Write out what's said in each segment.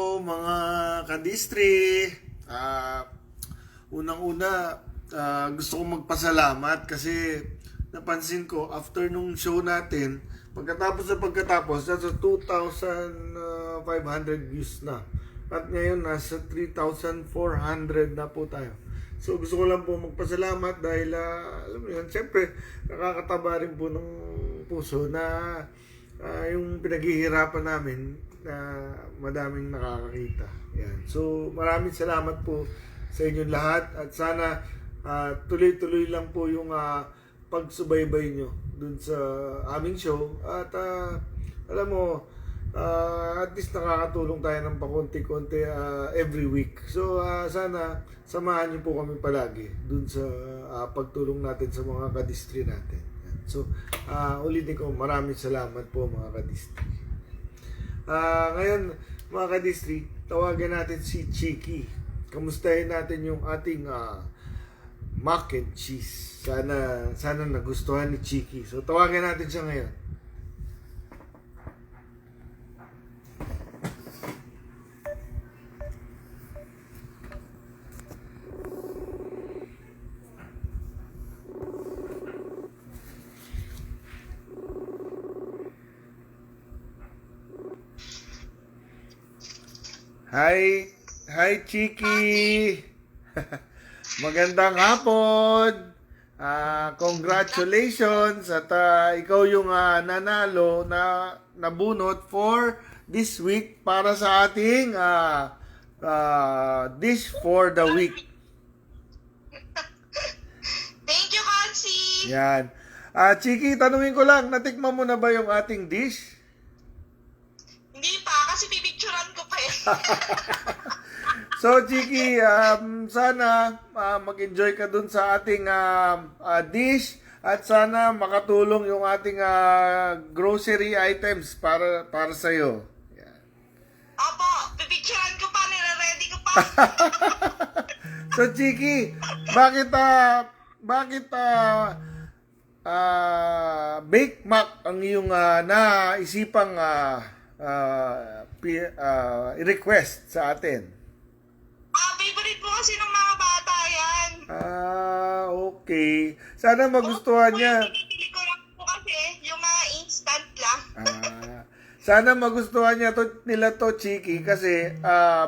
Mga kadistri, unang-una, gusto kong magpasalamat kasi napansin ko after nung show natin, pagkatapos nasa 2,500 views na. At ngayon nasa 3,400 na po tayo. So gusto ko lang po magpasalamat dahil alam mo yun, siyempre nakakataba rin po ng puso na yung pinaghihirapan namin na madaming nakakakita. Yan. So maraming salamat po sa inyong lahat at sana tuloy-tuloy lang po yung pagsubaybay nyo dun sa aming show at alam mo at least nakakatulong tayo ng pakunti-kunti every week. So sana samahan niyo po kami palagi dun sa pagtulong natin sa mga kadistri natin. So ulitin ko, maraming salamat po mga kadistri. Ngayon mga kadistri, tawagan natin si Chiki. Kamustahin natin yung ating mac and cheese. Sana nagustuhan ni Chiki. So tawagan natin siya ngayon. Hi Chiki. Magandang hapon. Congratulations at ikaw yung nanalo na nabunot for this week para sa ating dish for the week. Thank you, Kansi. Yan. Chiki, tanungin ko lang, natikman mo na ba yung ating dish? Hindi pa, kasi pipicturan ko pa eh. So, Chiki, sana mag-enjoy ka dun sa ating dish at sana makatulong yung ating grocery items para sa iyo. Yeah. Opo, pipicturan ko pa, nire-ready ko pa. So, Chiki, bakit Bake Mac ang iyong naisipang request sa atin? Favorite po kasi ng mga bata yan. Okay. Sana magustuhan niya. Pinipili ko lang po kasi yung mga instant lang. Sana magustuhan nila to, Chiki, kasi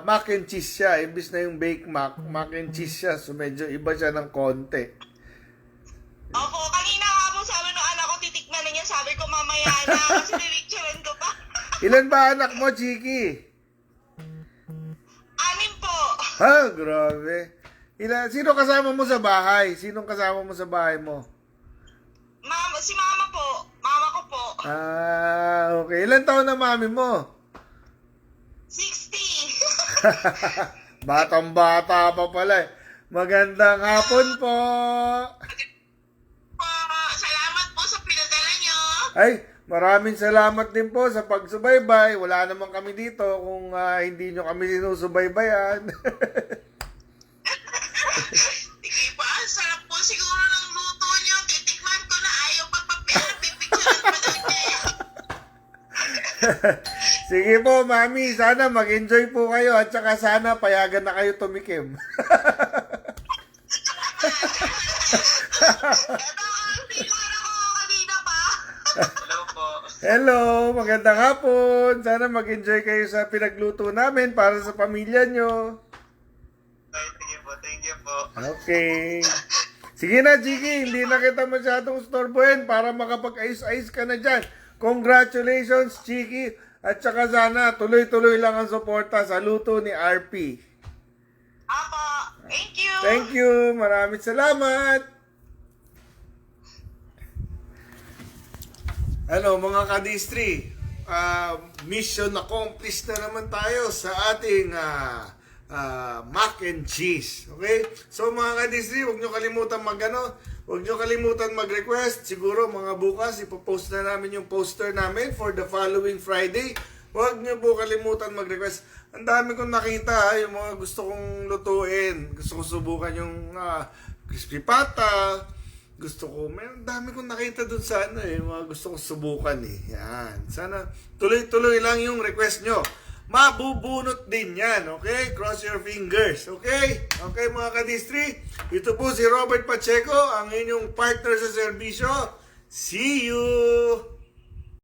mac and cheese siya. Imbis na yung bake mac and cheese siya. So medyo iba siya ng konti. Opo, kanina nga po sabi ng anak ko, titikman na niya. Sabi ko mamaya na kasi pipicturan ko pa. Ilan ba anak mo, Chiki? 6 po. Grabe. Sino kasama mo sa bahay? Sinong kasama mo sa bahay mo? Si mama po. Mama ko po. Okay. Ilan taon na mami mo? 60. Batang-bata pa pala eh. Magandang hapon po. Salamat po sa pinadala nyo. Ay, maraming salamat din po sa pagsubaybay. Wala naman kami dito kung hindi nyo kami sinusubaybayan. Sige pa, sarap po siguro ng luto nyo. Titikman ko na ayaw pipicturan pa doon eh. Sige po, mami. Sana mag-enjoy po kayo at saka sana payagan na kayo tumikim. Ito ang siguro ko kanina pa. Hello po. Hello, magandang hapon. Sana mag-enjoy kayo sa pinagluto namin para sa pamilya nyo. Thank you po. Okay. Sige na, Chiki. Hindi na kita masyadong storbohin para makapag-ayos-ayos ka na dyan. Congratulations, Chiki. At saka sana tuloy-tuloy lang ang suporta sa luto ni RP. Apo, thank you. Thank you. Maraming salamat. Ano mga kadistri, mission accomplished na naman tayo sa ating mac and cheese. Okay? So mga kadistri, huwag nyo kalimutan mag-request. Siguro mga bukas, ipopost na namin yung poster namin for the following Friday. Huwag nyo po kalimutan mag-request. Ang dami kong nakita, yung mga gusto kong lutuin. Gusto kong subukan yung crispy pata. Dami kong nakita dun sa mga gusto kong subukan eh. Yan. Sana tuloy-tuloy lang yung request nyo. mabubunot din yan, okay? Cross your fingers, okay? Okay mga kadistri, ito po si Robert Pacheco, ang inyong partner sa serbisyo. See you!